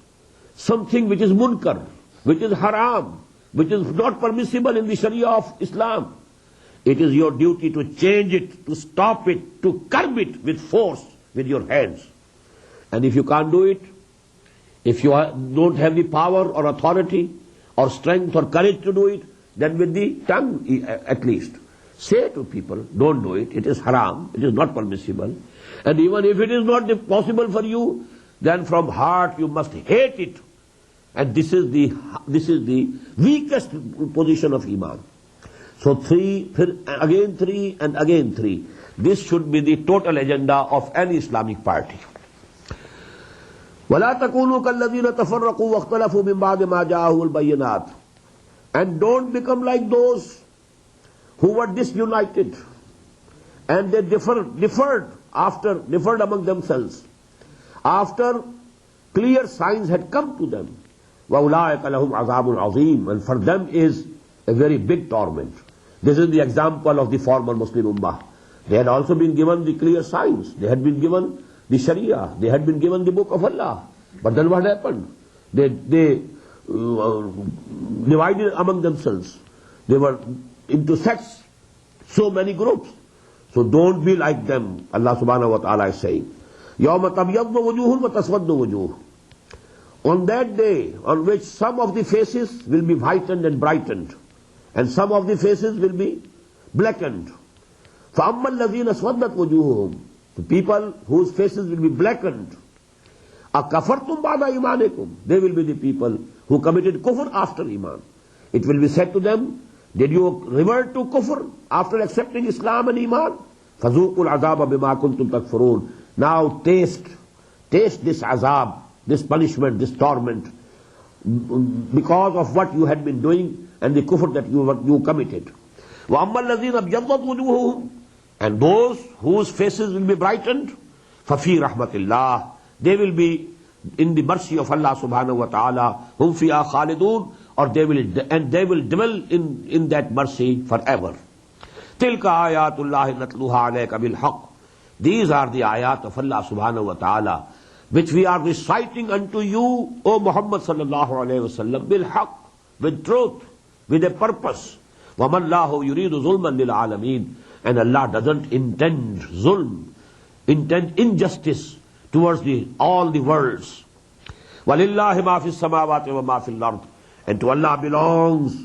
something which is munkar, which is haram, which is not permissible in the Sharia of Islam, it is your duty to change it, to stop it, to curb it with force with your hands. And if you can't do it, if you don't have the power or authority or strength or courage to do it, then with the tongue at least, say to people, don't do it, it is haram, it is not permissible. And even if it is not possible for you, then from heart you must hate it. And this is the weakest position of Iman. So 3, again 3, and again 3. This should be the total agenda of any Islamic party. وَلَا تَكُونُوا كَالَّذِينَ تَفَرَّقُوا وَاخْتَلَفُوا مِنْ بَعْدِ مَا جَاءَهُمُ الْبَيِّنَاتُ. And don't become like those who were disunited and they differed among themselves after clear signs had come to them. وَأُولَٰئِكَ لَهُمْ عَذَابٌ عَظِيمٌ. And for them is a very big torment. This is the example of the former Muslim Ummah. They had also been given the clear signs. They had been given the Sharia. They had been given the book of Allah. But then what happened? They divided among themselves. They were into sects, so many groups. So don't be like them. Allah subhanahu wa ta'ala is saying, يَوْمَ تَبْيَضُّ وُجُوهٌ وَتَسْوَدُّ وُجُوهٌ. On that day, on which some of the faces will be whitened and brightened, and some of the faces will be blackened. فَأَمَّا الَّذِينَ اسْوَدَّتْ وُجُوهُهُمْ. The people whose faces will be blackened, أَكَفَرْتُمْ بَعْدَ إِيمَانِكُمْ. They will be the people who committed kufr after Iman. It will be said to them, did you revert to kufr after accepting Islam and Iman? فَذُوقُوا الْعَذَابَ بِمَا كُنْتُمْ تَكْفُرُونَ. Now taste this azab, this punishment, this torment, because of what you had been doing and the kufr that you committed. وَأَمَّا الَّذِينَ ابْيَضَّتْ وُجُوهُهُمْ. And those whose faces will be brightened, فَفِي رَحْمَةِ اللَّهِ. They will be in the mercy of Allah subhanahu wa ta'ala. هُمْ فِيهَا خَالِدُونَ. Or they will dwell in that mercy forever. تِلْكَ آيَاتُ اللَّهِ نَتْلُوهَا عَلَيْكَ بِالْحَقِّ. These are the ayat of Allah subhanahu wa ta'ala, which we are reciting unto you, O Muhammad sallallahu alayhi wa sallam, bil-haqq, with truth, with a purpose. وَمَا اللَّهُ يُرِيدُ ظُلْمًا لِلْعَالَمِينَ. And Allah doesn't intend zulm, intend injustice towards all the worlds. وَلِلَّهِ مَا فِي السَّمَاوَاتِ وَمَا فِي الْأَرْضِ. And to Allah belongs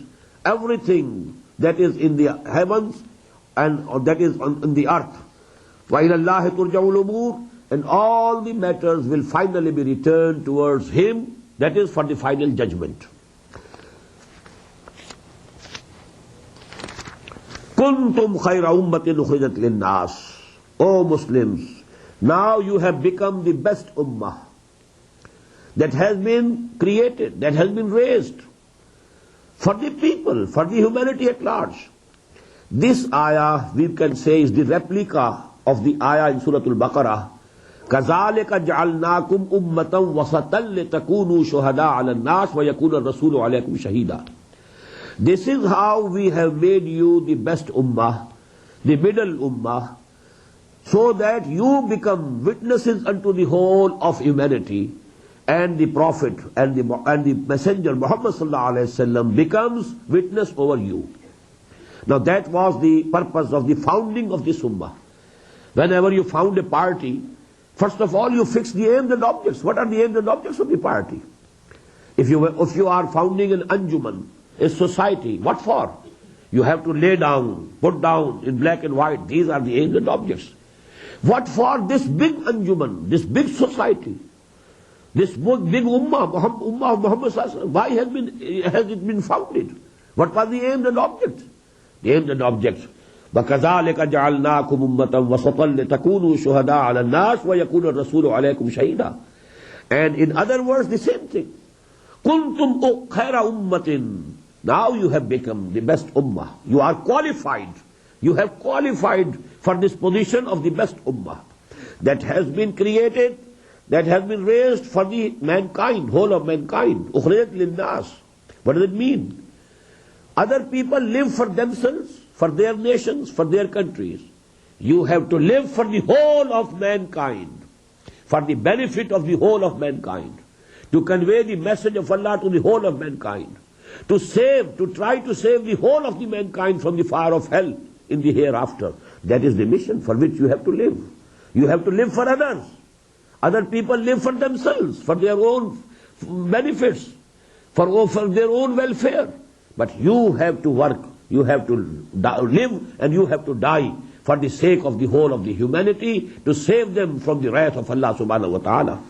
everything that is in the heavens and that is in the earth. وَإِلَى اللَّهِ تُرْجَعُ الْأُمُورِ. And all the matters will finally be returned towards Him, that is for the final judgment. كُنْتُمْ خَيْرَ أُمَّةٍ أُخْرِجَتْ لِلنَّاسِ. O Muslims, now you have become the best ummah that has been created, that has been raised for the people, for the humanity at large. This ayah, we can say, is the replica of the ayah in Surah Al-Baqarah. كَذَلِكَ جَعَلْنَاكُمْ أُمَّةً وَسَطًا لِتَكُونُوا شُهَدَاءَ عَلَى النَّاسِ وَيَكُونَ الرَّسُولُ عَلَيْكُمْ شَهِيدًا. This is how we have made you the best ummah, the middle ummah, so that you become witnesses unto the whole of humanity, and the Prophet and the Messenger Muhammad sallallahu alaihi wasallam becomes witness over you. Now that was the purpose of the founding of this ummah. Whenever you found a party, first of all you fix the aims and objects. What are the aims and objects of the party? If you are founding an anjuman, a society, what for? You have to lay down, put down in black and white, these are the aims and objects. What for this big anjuman, this big society, this big ummah of Muhammad sallallahu alaihi wasallam? Why has it been founded? What was the aims and objects? The aims and objects. وَكَذَلِكَ جَعَلْنَاكُمْ أُمَّةً وَسَطًا لِتَكُونُوا شُهَدَاءَ عَلَى النَّاسِ وَيَكُونَ الرَّسُولُ عَلَيْكُمْ شَهِيدًا. And in other words, the same thing. كُنْتُمْ خَيْرَ أُمَّةٍ. Now you have become the best ummah. You are qualified. You have qualified for this position of the best ummah that has been created, that has been raised for the mankind, whole of mankind. أُخْرِجَتْ لِلنَّاسِ. What does it mean? Other people live for themselves, for their nations, for their countries. You have to live for the whole of mankind, for the benefit of the whole of mankind, to convey the message of Allah to the whole of mankind, to try to save the whole of the mankind from the fire of hell in the hereafter. That is the mission for which you have to live. You have to live for others. Other people live for themselves, for their own benefits, for their own welfare. But you have to work, you have to live, and you have to die for the sake of the whole of the humanity, to save them from the wrath of Allah subhanahu wa ta'ala.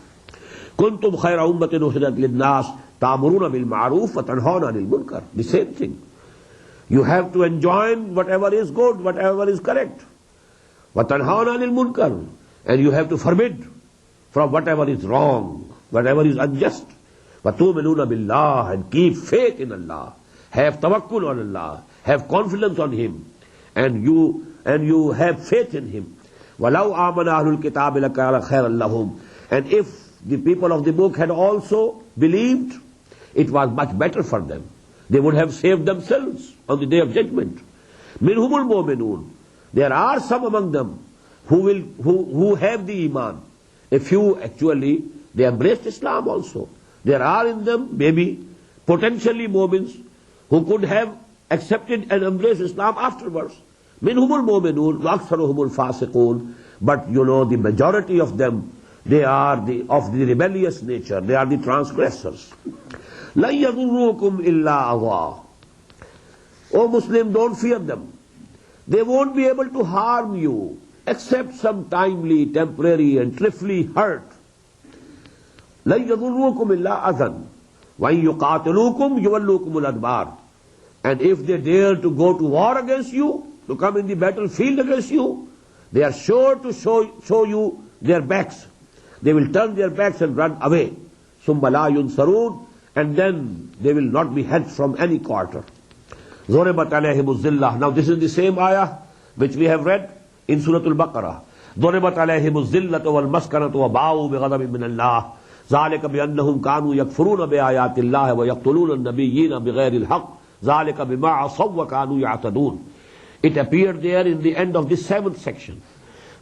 كُنْتُمْ خَيْرَ أُمَّةٍ أُخْرِجَتْ لِلنَّاسِ تَأْمُرُونَ بِالْمَعْرُوفِ وَتَنْهَوْنَ عَنِ الْمُنكَرِ. The same thing. You have to enjoin whatever is good, whatever is correct. وَتَنْهَوْنَ عَنِ الْمُنكَرِ. And you have to forbid from whatever is wrong, whatever is unjust. وَتُؤْمِنُونَ بِاللَّهِ. And keep faith in Allah. Have tawakkul on Allah, have confidence on Him, and you have faith in Him. وَلَوْ آمَنَ أَهْلُ الْكِتَابِ لَكَانَ خَيْرًا لَهُمْ. And if the people of the book had also believed, it was much better for them. They would have saved themselves on the day of judgment. مِنْهُمُ الْمُؤْمِنُونَ. There are some among them who have the iman. A few actually, they embraced Islam also. There are in them maybe potentially mu'mins who could have accepted and embraced Islam afterwards. Minhumul mu'minun wa aktharuhumul fasiqun. But you know, the majority of them, they are of the rebellious nature. They are the transgressors. La yadurrukum illa adha. O Muslim, don't fear them. They won't be able to harm you except some timely, temporary and trifling hurt. La yadurrukum illa adhan. وَإِن يُقَاتِلُوكُمْ يُوَلُّوكُمُ الْأَدْبَارِ. And if they dare to go to war against you, to come in the battlefield against you, they are sure to show you their backs. They will turn their backs and run away. ثُمَّ لَا يُنْصَرُونَ. And then they will not be helped from any quarter. ضُرِبَتْ عَلَيْهِمُ الذِّلَّةُ. Now this is the same ayah which we have read in Surah Al-Baqarah. ضُرِبَتْ عَلَيْهِمُ الذِّلَّةُ وَالْمَسْكَنَةُ وَبَاءُوا بِغَضَبٍ مِّنَ اللَّهِ ذَلِكَ بِأَنَّهُمْ كَانُوا يَكْفُرُونَ بِآيَاتِ اللَّهِ وَيَقْتُلُونَ النَّبِيِّينَ بِغَيْرِ الْحَقِّ ذَلِكَ بِمَا عَصَوْا وَكَانُوا يَعْتَدُونَ. It appeared there in the end of this 7th section.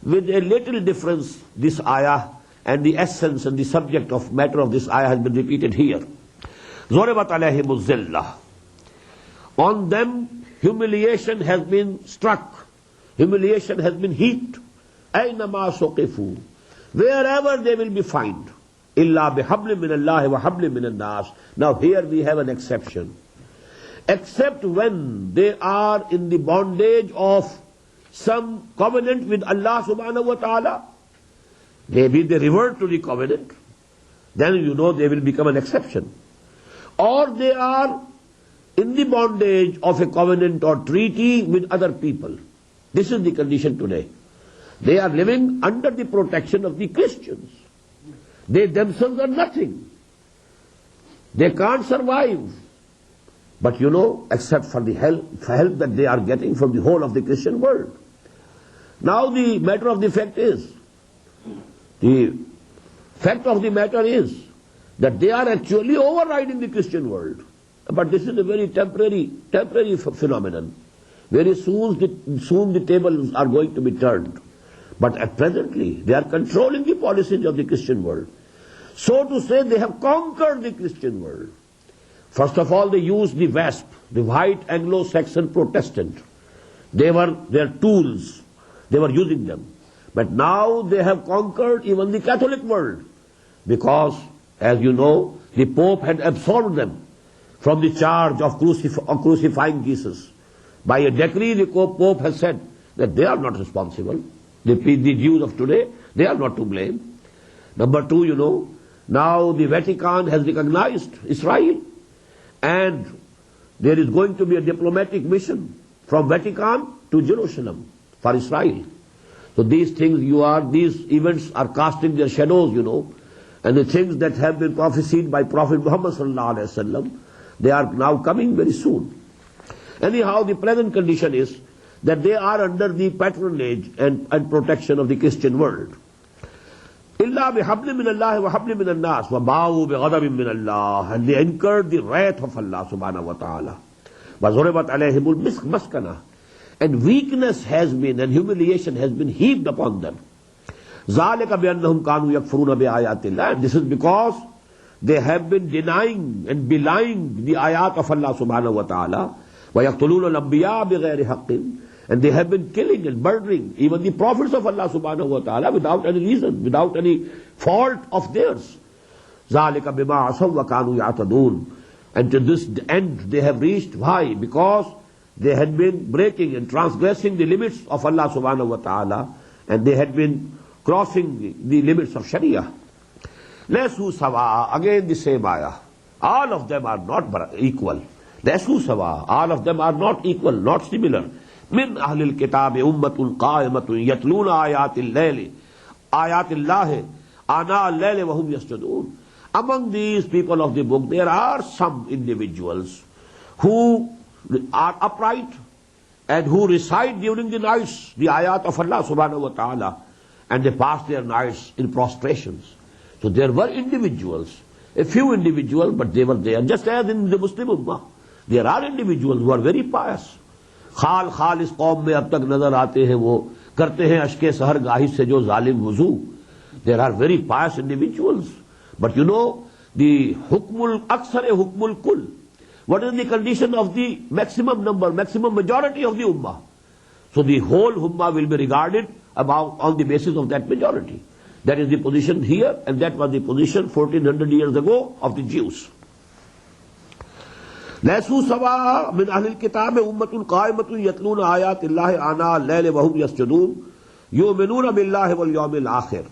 With a little difference, this ayah and the essence and the subject of matter of this ayah has been repeated here. ضُرِبَتْ عَلَيْهِمُ الذِّلَّةُ. On them humiliation has been struck. Humiliation has been heaped. أَيْنَمَا سُقِفُوا. Wherever they will be found. إِلَّا بِحَبْلٍ مِّنَ اللَّهِ وَحَبْلٍ مِّنَ النَّاسِ. Now here we have an exception. Except when they are in the bondage of some covenant with Allah subhanahu wa ta'ala. Maybe they revert to the covenant. Then you know they will become an exception. Or they are in the bondage of a covenant or treaty with other people. This is the condition today. They are living under the protection of the Christians. They themselves are nothing. They can't survive. But you know, except for the help that they are getting from the whole of the Christian world. Now the matter of the fact is, that they are actually overriding the Christian world. But this is a very temporary phenomenon. Very soon the tables are going to be turned. But at presently, they are controlling the policies of the Christian world. So to say, they have conquered the Christian world. First of all, they used the WASP, the white Anglo-Saxon Protestant. They were their tools. They were using them. But now they have conquered even the Catholic world. Because, as you know, the Pope had absolved them from the charge of crucifying Jesus. By a decree, the Pope has said that they are not responsible. The Jews of today, they are not to blame. Number two, you know, now the Vatican has recognized Israel, and there is going to be a diplomatic mission from Vatican to Jerusalem for Israel. So these things these events are casting their shadows, you know, and the things that have been prophesied by Prophet Muhammad sallallahu alaihi wasallam, they are now coming very soon. Anyhow, the present condition is that they are under the patronage and protection of the Christian world. إِلَّا بِحَبْلٍ مِّنَ اللَّهِ وَحَبْلٍ مِّنَ النَّاسِ وَبَاءُوا بِغَضَبٍ مِّنَ اللَّهِ, and they incurred the wrath of Allah subhanahu wa ta'ala. وَضُرِبَتْ عَلَيْهِمُ الْمَسْكَنَةُ, and weakness has been and humiliation has been heaped upon them. ذَلِكَ بِأَنَّهُمْ كَانُوا يَكْفُرُونَ بِآيَاتِ اللَّهِ, and this is because they have been denying and belying the ayat of Allah subhanahu wa ta'ala. وَيَقْتُلُونَ الْأَنْبِيَاءَ بِغَيْرِ حَقٍّ, and they have been killing and murdering even the prophets of Allah subhanahu wa ta'ala without any reason, without any fault of theirs. ذَلِكَ بِمَا عَصَوْا وَكَانُوا يَعْتَدُونَ, and to this end they have reached. Why? Because they had been breaking and transgressing the limits of Allah subhanahu wa ta'ala, and they had been crossing the limits of Sharia. لَيْسُوا سَوَاءً, again the same ayah. All of them are not equal. لَيْسُوا سَوَاءً, all of them are not equal, not similar. من أهل الكتاب أمة قائمة يتلون آيات الله آناء الليل وهم يسجدون. Among these people of the book, there are some individuals who are upright and who recite during the nights the ayat of Allah subhanahu wa ta'ala, and they pass their nights in prostrations. So there were individuals, a few individuals, but they were there. Just as in the Muslim Ummah, there are individuals who are very pious. खाल इस कौम में अब तक नजर आते हैं, वो करते हैं अश्के सहर गाही से जो जालिम वुजू. There are very pious individuals. But you know, the hukmul aksar e hukmul kul. What is the condition of the maximum number, maximum majority of the ummah? So the whole ummah will be regarded on the basis of that majority. That is the position here, and that was the position 1400 years ago of the Jews. لَيْسُوا سَوَاءً مِنْ أَهْلِ الْكِتَابِ أُمَّةٌ قَائِمَةٌ يَتْلُونَ آيَاتِ اللَّهِ آنَاءَ اللَّيْلِ وَهُمْ يَسْجُدُونَ يُؤْمِنُونَ بِاللَّهِ وَالْيَوْمِ الْآخِرِ,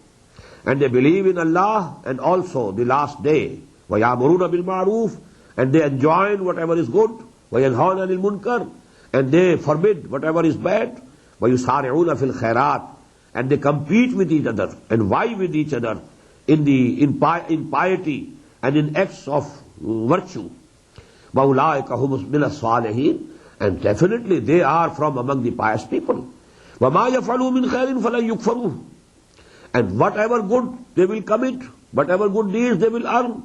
and they believe in Allah and also the last day. وَيَأْمُرُونَ بِالْمَعْرُوفِ, and they enjoin whatever is good. وَيَنْهَوْنَ عَنِ الْمُنْكَرِ, and they forbid whatever is bad. وَيُسَارِعُونَ فِي الْخَيْرَاتِ, and they compete with each other and vie with each other in piety and in acts of virtue. وَأُولَٰئِكَ هُمْ مِنَ الصَّالِحِينَ, and definitely they are from among the pious people. وَمَا يَفْعَلُوا مِنْ خَيْرٍ فَلَنْ يُكْفَرُوهُ, and whatever good they will commit, whatever good deeds they will earn,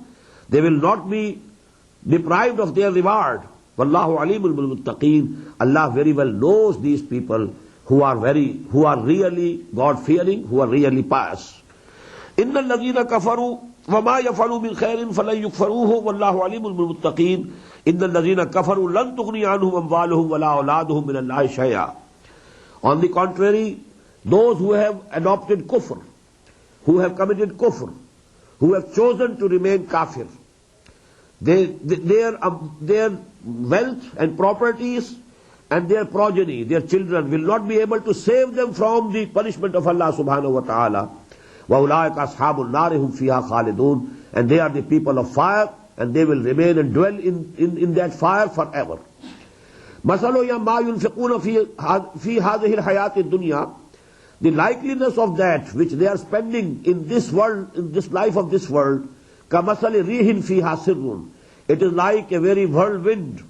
they will not be deprived of their reward. وَاللَّهُ عَلِيمٌ بِالْمُتَّقِينَ, Allah very well knows these people who are really God-fearing, who are really pious. إِنَّ الَّذِينَ كَفَرُوا وَمَا يَفْعَلُوا مِنْ خَيْرٍ فَلَنْ يُكْفَرُوهُ وَاللَّهُ عَلِيمٌ بِالْمُتَّقِينَ إِنَّ الَّذِينَ كَفَرُوا لَنْ تُغْنِيَ عَنْهُمْ أَمْوَالُهُمْ وَلَا أَوْلَادُهُمْ مِنَ اللَّهِ شَيْئًا. On the contrary, those who have adopted kufr, who have committed kufr, who have chosen to remain kafir, their wealth and properties and their progeny, their children, will not be able to save them from the punishment of Allah subhanahu wa ta'ala. وَأُولَٰئِكَ أَصْحَابُ النَّارِ هُمْ فِيهَا خَالِدُونَ, and they are the people of fire, and they will remain and dwell in that fire forever. مَثَلُ مَا يُنْفِقُونَ فِي هَذِهِ الْحَيَاةِ الدُّنْيَا, the likeliness of that which they are spending in this world, in this life of this world, كَمَثَلِ رِيحٍ فِيهَا سِرٌّ, it is like a very whirlwind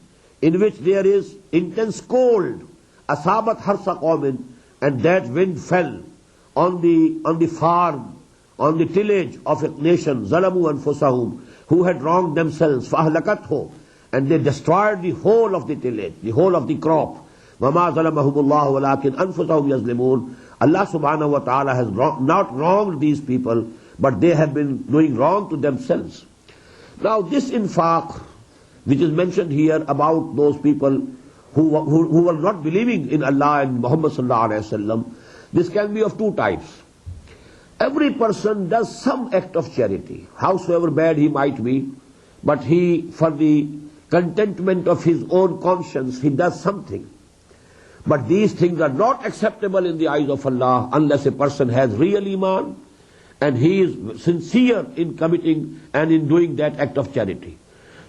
in which there is intense cold. أَصَابَتْ حَرْثَ قَوْمٍ, and that wind fell on the farm, on the tillage of a nation, ظَلَمُوا أَنفُسَهُمْ, who had wronged themselves, فَأَهْلَكَتْهُ, and they destroyed the whole of the tillage, the whole of the crop. وَمَا ظَلَمَهُمُ اللَّهُ وَلَكِنْ أَنفُسَهُمْ يَظْلِمُونَ. Allah subhanahu wa ta'ala has not wronged these people, but they have been doing wrong to themselves. Now this infaq, which is mentioned here about those people who were not believing in Allah and Muhammad sallallahu alaihi wasallam, this can be of two types. Every person does some act of charity, howsoever bad he might be, but he, for the contentment of his own conscience, he does something. But these things are not acceptable in the eyes of Allah unless a person has real iman and he is sincere in committing and in doing that act of charity.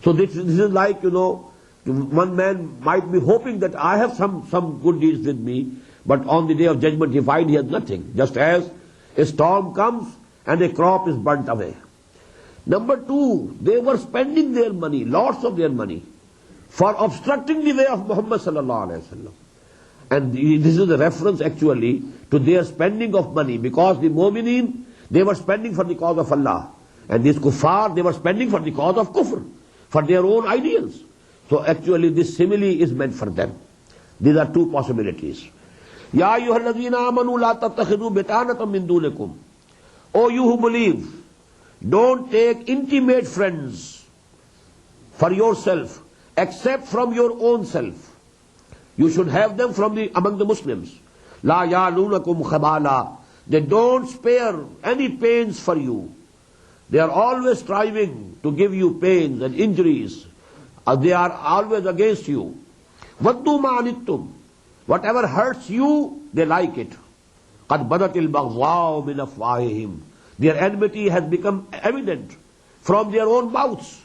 So this is like, one man might be hoping that I have some good deeds with me, but on the day of judgment he finds he has nothing. Just as a storm comes and a crop is burnt away. Number two, they were spending their money, lots of their money, for obstructing the way of Muhammad sallallahu alaihi wasallam. And this is a reference actually to their spending of money, because the mu'mineen, they were spending for the cause of Allah, and these kuffar, they were spending for the cause of kufr, for their own ideals. So actually this simile is meant for them. These are two possibilities. Ya ayyuhalladhina amanu la tattakhidhu bitanatan min dunikum. O you who believe, don't take intimate friends for yourself except from your own self. You should have them from among the Muslims. La ya'lunakum khabala. They don't spare any pains for you. They are always striving to give you pains and injuries. They are always against you. Waddu ma'anittum. Whatever hurts you, they like it. Qad badatil baghdha'u min afwahihim. Their enmity has become evident from their own mouths.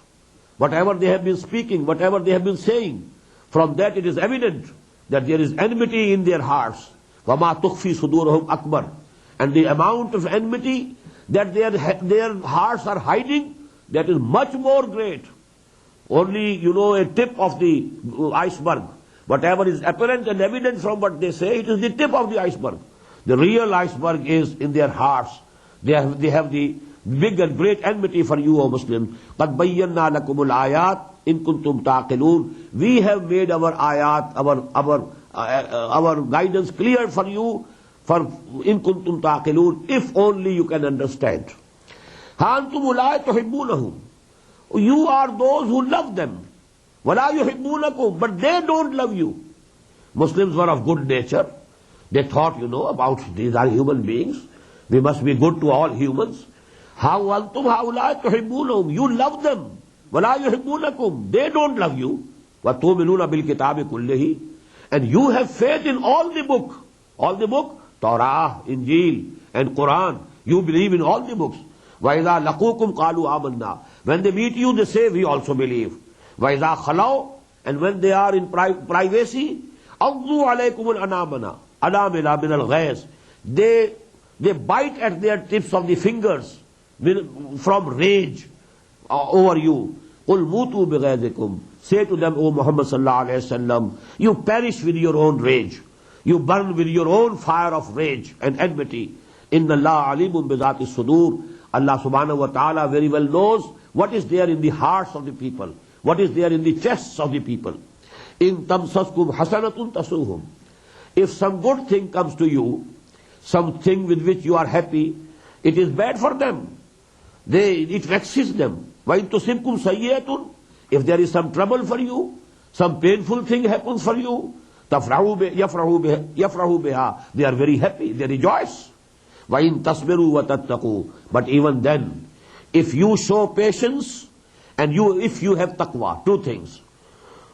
Whatever they have been speaking, whatever they have been saying, from that it is evident that there is enmity in their hearts. وَمَا تُخْفِي صُدُورُهُمْ أَكْبَرُ. And the amount of enmity that their hearts are hiding, that is much more great. Only, a tip of the iceberg. Whatever is apparent and evident from what they say, it is the tip of the iceberg. The real iceberg is in their hearts. They have the big and great enmity for you, O Muslims. قَدْ بَيَّنَّا لَكُمُ الْآيَاتِ إِن كُنْتُمْ تَعْقِلُونَ. We have made our ayat, our guidance clear for you, for إِن كُنْتُمْ تَعْقِلُونَ, if only you can understand. هَا أَنْتُمُ لَا تُحِبُّونَهُمْ. You are those who love them. وَلَا يُحِبُّونَكُمْ. But they don't love you. Muslims were of good nature. They thought, about these are human beings. We must be good to all humans. How antum haulai tuhibbunahum. You love them. Wala yuhibbunakum. They don't love you. Wa tu'minuna bil kitabi kullihi. And you have faith in all the book. All the book, Torah, Injil, and Quran. You believe in all the books. Wa idha laqukum qalu amanna. When they meet you, they say, we also believe. Wa idha khalaw. And when they are in privacy, addu alaykum al-anamana. Anamila min al-ghayz. They bite at their tips of the fingers from rage over you. Qul mutu bighayzikum. Say to them, O Muhammad sallallahu alayhi wasallam, you perish with your own rage. You burn with your own fire of rage and enmity. Inna Allah alimun bidhati sudur. Allah subhanahu wa ta'ala very well knows what is there in the hearts of the people, what is there in the chests of the people. In tamsaskum hasanatun tasuhum. If some good thing comes to you, something with which you are happy, it is bad for them. It vexes them. وَإِن تُصِبْكُمْ سَيِّئَةٌ. If there is some trouble for you, some painful thing happens for you, يَفْرَحُوا بِهَا. They are very happy, they rejoice. وَإِن تَصْبِرُوا وَتَتَّقُوا. But even then, if you show patience, and if you have taqwa, two things.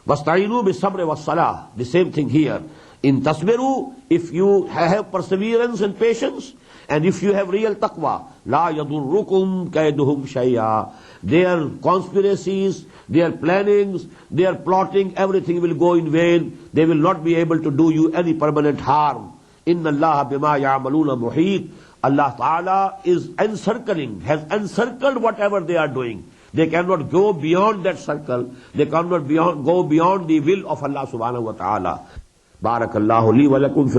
وَاسْتَعِينُوا بِالصَّبْرِ وَالصَّلَاةِ. The same thing here. In tasbiru, if you have perseverance and patience, and if you have real taqwa, la yadurrukum kaiduhum shay'a. Their conspiracies, their plannings, their plotting, everything will go in vain. They will not be able to do you any permanent harm. Inna Allah bima ya'maluna muhit. Allah Ta'ala is encircling, has encircled whatever they are doing. They cannot go beyond that circle. They cannot go beyond the will of Allah Subhanahu wa Ta'ala. بارك الله لي ولكم في